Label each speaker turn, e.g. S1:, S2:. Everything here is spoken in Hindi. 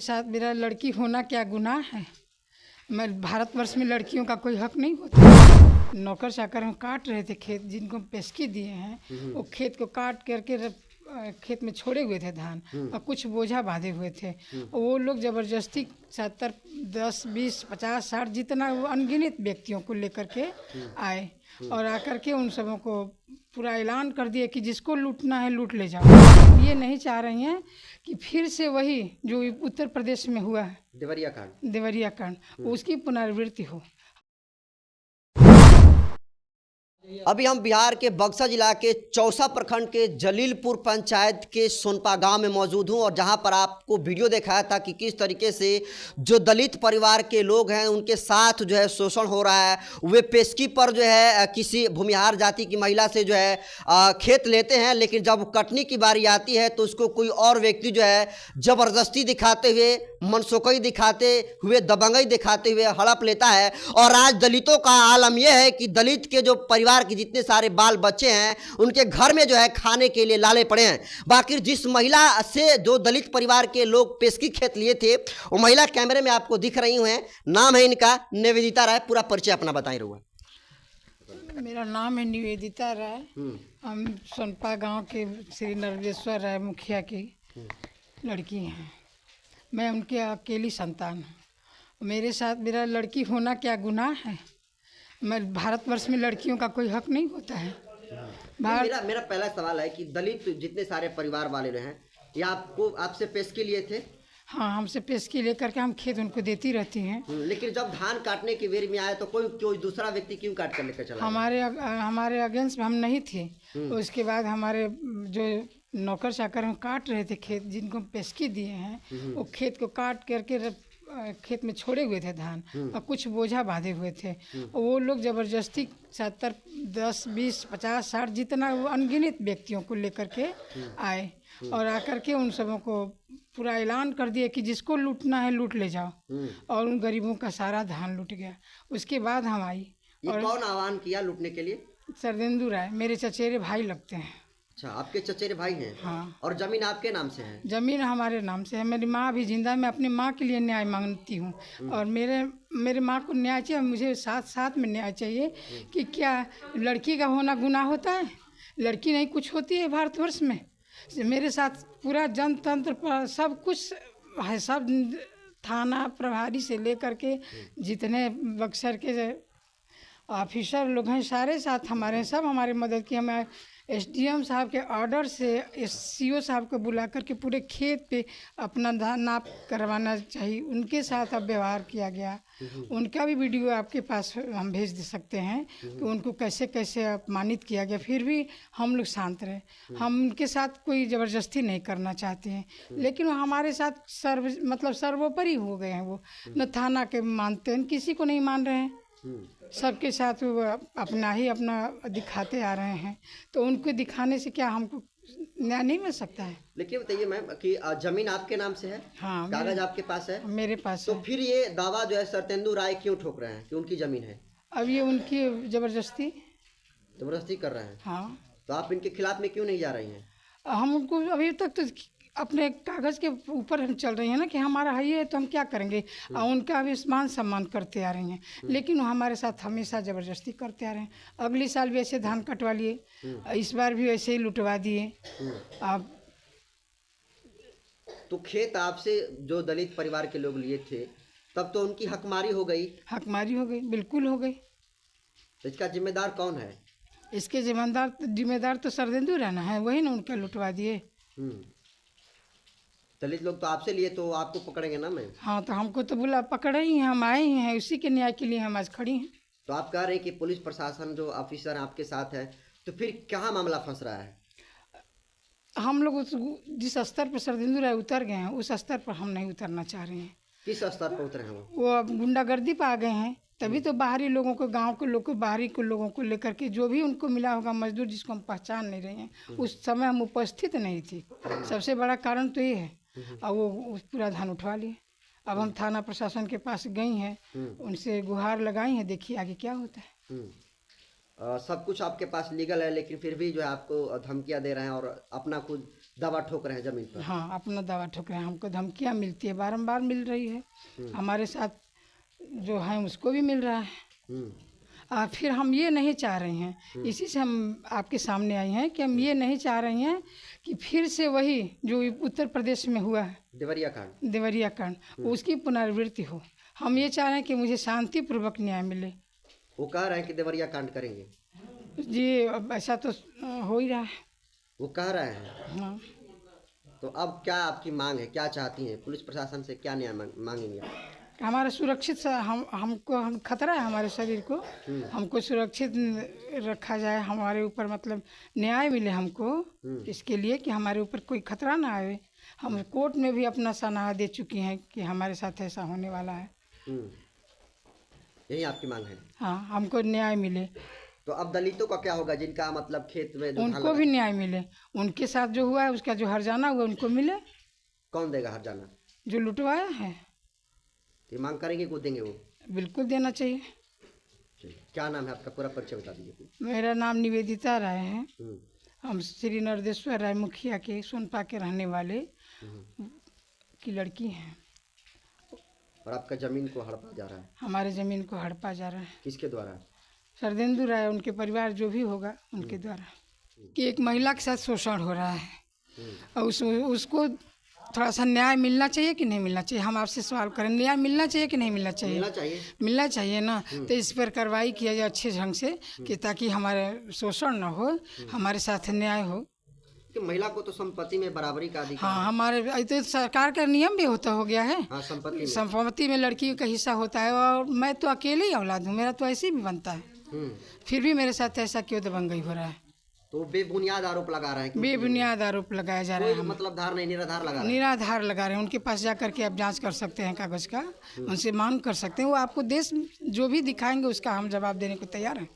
S1: साथ मेरा लड़की होना क्या गुनाह है। मैं भारतवर्ष में लड़कियों का कोई हक नहीं होता। नौकर चाकर हम काट रहे थे खेत, जिनको पेस्की दिए हैं वो खेत को काट करके खेत में छोड़े हुए थे धान और कुछ बोझा बांधे हुए थे। वो लोग ज़बरदस्ती 70, 10, 20, 50, 60 जितना वो अनगिनत व्यक्तियों को लेकर के आए और आकर के उन सबों को पूरा ऐलान कर दिया कि जिसको लूटना है लूट ले जाओ। ये नहीं चाह रही हैं कि फिर से वही जो उत्तर प्रदेश में हुआ है देवरिया कांड उसकी पुनरावृत्ति हो।
S2: अभी हम बिहार के बक्सर जिला के चौसा प्रखंड के जलीलपुर पंचायत के सोनपा गांव में मौजूद हूं और जहां पर आपको वीडियो दिखाया था कि किस तरीके से जो दलित परिवार के लोग हैं उनके साथ जो है शोषण हो रहा है। वे पेस्की पर जो है किसी भूमिहार जाति की महिला से जो है खेत लेते हैं, लेकिन जब कटनी की बारी आती है तो उसको कोई और व्यक्ति जो है ज़बरदस्ती दिखाते हुए, मनसोखई दिखाते हुए, दबंगई दिखाते हुए हड़प लेता है। और आज दलितों का आलम यह है कि दलित के जो परिवार के जितने सारे बाल बच्चे हैं उनके घर में जो है खाने के लिए लाले पड़े हैं। बाकी जिस महिला से जो दलित परिवार के लोग पेस्की खेत लिए थे वो महिला कैमरे में आपको दिख रही हैं। नाम है इनका निवेदिता राय। पूरा परिचय अपना बताएं रहुआ।
S1: मेरा नाम है निवेदिता राय। हम सोनपा गांव के श्री नरवेश्वर राय मुखिया की लड़की हैं। मैं उनके अकेली संतान हूँ। मेरे साथ मेरा लड़की होना क्या गुनाह है। मैं भारतवर्ष में लड़कियों का कोई हक नहीं होता है।
S2: मेरा पहला सवाल है कि दलित जितने सारे परिवार वाले हैं ये आपसे पेस्की लिए थे?
S1: हाँ, हमसे पेस्की लेकर के हम खेत उनको देती रहती हैं।
S2: लेकिन जब धान काटने की बेर में आया तो कोई दूसरा व्यक्ति क्यों काट कर लेकर चला?
S1: हमारे अगेंस्ट हम नहीं थे। उसके बाद हमारे जो नौकर चाकर हम काट रहे थे खेत, जिनको पेस्की दिए हैं वो खेत को काट करके खेत में छोड़े हुए थे धान और कुछ बोझा बांधे हुए थे। वो लोग ज़बरदस्ती 70, 10, 20, 50, 60 जितना वो अनगिनत व्यक्तियों को लेकर के आए और आकर के उन सबों को पूरा ऐलान कर दिया कि जिसको लूटना है लूट ले जाओ। और उन गरीबों का सारा धान लूट गया। उसके बाद हम आई।
S2: और कौन आह्वान किया लूटने के लिए?
S1: सरदेंदु राय, मेरे चचेरे भाई लगते हैं।
S2: अच्छा, आपके चचेरे भाई हैं?
S1: हाँ।
S2: और जमीन आपके नाम से है?
S1: जमीन हमारे नाम से है। मेरी माँ भी जिंदा है। मैं अपनी माँ के लिए न्याय मांगती हूँ और मेरे माँ को न्याय चाहिए। मुझे साथ साथ में न्याय चाहिए कि क्या लड़की का होना गुनाह होता है? लड़की नहीं कुछ होती है भारतवर्ष में। मेरे साथ पूरा जनतंत्र पर सब कुछ है। सब थाना प्रभारी से लेकर के जितने बक्सर के ऑफिसर लोग हैं सारे साथ हमारे, सब हमारी मदद की। हमें एसडीएम साहब के ऑर्डर से एससीओ साहब को बुला करके पूरे खेत पे अपना धान नाप करवाना चाहिए। उनके साथ अब व्यवहार किया गया। उनका भी वीडियो आपके पास हम भेज दे सकते हैं कि उनको कैसे कैसे अपमानित किया गया। फिर भी हम लोग शांत रहे। हम उनके साथ कोई ज़बरदस्ती नहीं करना चाहते हैं, लेकिन वो हमारे साथ सर्वोपरि हो गए हैं। वो न थाना के मानते हैं, किसी को नहीं मान रहे हैं। सबके साथ वो अपना दिखाते आ रहे हैं। तो उनको दिखाने से क्या हमको न्याय नहीं मिल सकता है?
S2: लेकिन बताइए मैम कि जमीन आपके नाम से है?
S1: हाँ,
S2: कागज आपके पास है?
S1: मेरे पास
S2: तो
S1: है।
S2: फिर ये दावा जो है सरतेंदु राय क्यों ठोक रहे हैं कि उनकी जमीन है?
S1: अब ये उनकी ज़बरदस्ती
S2: कर रहे हैं।
S1: हाँ।
S2: तो आप इनके खिलाफ में क्यों नहीं जा रही हैं?
S1: हम उनको अभी तक तो अपने कागज़ के ऊपर हम चल रही हैं ना कि हमारा है ये, तो हम क्या करेंगे। उनका भी मान सम्मान करते आ रही हैं, लेकिन वो हमारे साथ हमेशा ज़बरदस्ती करते आ रहे हैं। अगली साल भी ऐसे धान कटवा लिए, इस बार भी ऐसे ही लुटवा दिए। अब
S2: तो खेत आपसे जो दलित परिवार के लोग लिए थे तब तो उनकी हकमारी हो गई?
S1: हकमारी हो गई, बिल्कुल हो गई।
S2: तो इसका जिम्मेदार कौन है?
S1: इसके जिम्मेदार तो सरदेंदु रहना है, वही ना उनका लुटवा दिए।
S2: दलित लोग तो आपसे लिए तो आपको पकड़ेंगे ना मैम?
S1: हाँ, तो हमको तो बुला पकड़े ही हैं, हम आए ही हैं, उसी के न्याय के लिए हम आज खड़ी हैं।
S2: तो आप कह रहे हैं कि पुलिस प्रशासन जो ऑफिसर आपके साथ है, तो फिर कहाँ मामला फंस रहा है?
S1: हम लोग जिस स्तर पर सरदेंदु राय उतर गए हैं उस स्तर पर हम नहीं उतरना चाह रहे हैं।
S2: किस स्तर पर उतरे हैं
S1: वो अब गुंडागर्दी पर आ गए हैं। तभी तो बाहरी लोगों को, गांव के लोग को, बाहरी के लोगों को लेकर के जो भी उनको मिला होगा मजदूर जिसको हम पहचान नहीं रहे हैं, उस समय हम उपस्थित नहीं थी। सबसे बड़ा कारण तो ये है। और वो पूरा धान उठवा लिए। अब हम थाना प्रशासन के पास गई हैं, उनसे गुहार लगाई हैं, देखिए आगे क्या होता है।
S2: सब कुछ आपके पास लीगल है, लेकिन फिर भी जो है आपको धमकियां दे रहे हैं और अपना खुद दवा ठोक रहे हैं जमीन पर।
S1: हाँ, अपना दवा ठोक रहे हैं। हमको धमकियाँ मिलती है, बारंबार मिल रही है। हमारे साथ जो है उसको भी मिल रहा है। और फिर हम ये नहीं चाह रहे हैं, इसी से हम आपके सामने आए हैं कि हम ये नहीं चाह रहे हैं कि फिर से वही जो उत्तर प्रदेश में हुआ है देवरिया कांड उसकी पुनरावृत्ति हो। हम ये चाह रहे हैं कि मुझे शांतिपूर्वक न्याय मिले।
S2: वो कह रहे हैं कि देवरिया कांड करेंगे
S1: जी, अब ऐसा तो हो ही रहा है।
S2: वो कह रहे हैं।
S1: हाँ,
S2: तो अब क्या आपकी मांग है, क्या चाहती हैं? पुलिस प्रशासन से क्या न्याय मांगेंगे आप?
S1: हमारा सुरक्षित हमको खतरा है हमारे शरीर को, हमको सुरक्षित रखा जाए, हमारे ऊपर मतलब न्याय मिले हमको, इसके लिए कि हमारे ऊपर कोई खतरा ना आए। हम कोर्ट में भी अपना सनाहा दे चुकी हैं कि हमारे साथ ऐसा होने वाला है।
S2: यही आपकी मांग है?
S1: हाँ, हमको न्याय मिले।
S2: तो अब दलितों का क्या होगा जिनका मतलब खेत में जो
S1: उनको भी न्याय मिले, उनके साथ जो हुआ है उसका जो हर्जाना हुआ उनको मिले।
S2: कौन देगा हर्जाना?
S1: जो लुटवाया है।
S2: ये मांग करेंगे को देंगे वो?
S1: बिल्कुल देना चाहिए।
S2: क्या नाम है आपका? पूरा परिचय बता दीजिए।
S1: मेरा नाम निवेदिता राय है। हम श्री नरदेश्वर राय मुखिया के सोनपा के रहने वाले की लड़की हैं।
S2: और आपका जमीन को हड़पा जा रहा है?
S1: हमारे ज़मीन को हड़पा जा रहा है।
S2: किसके द्वारा?
S1: सरदेंदु राय, उनके परिवार जो भी होगा उनके द्वारा। कि एक महिला के साथ शोषण हो रहा है और उसको थोड़ा सा न्याय मिलना चाहिए कि नहीं मिलना चाहिए? हम आपसे सवाल करें, न्याय मिलना चाहिए कि नहीं मिलना चाहिए? मिलना चाहिए ना। तो इस पर कार्रवाई किया जाए अच्छे ढंग से कि ताकि हमारे शोषण ना हो, हमारे साथ न्याय हो।
S2: कि महिला को तो संपत्ति में बराबरी का अधिकार।
S1: हाँ, हमारे तो सरकार का नियम भी होता हो गया है।
S2: हाँ,
S1: संपत्ति में लड़की का हिस्सा होता है। और मैं तो अकेले ही औलाद हूँ, मेरा तो ऐसे ही भी बनता है। फिर भी मेरे साथ ऐसा क्यों दबंगई हो रहा है?
S2: तो बेबुनियाद आरोप लगा रहे हैं।
S1: बेबुनियाद आरोप लगाया जा रहा है।
S2: मतलब धार नहीं, निराधार लगा रहे हैं।
S1: निराधार लगा रहे हैं। उनके पास जा करके आप जांच कर सकते हैं कागज का, उनसे मांग कर सकते हैं। वो आपको देश जो भी दिखाएंगे उसका हम जवाब देने को तैयार हैं।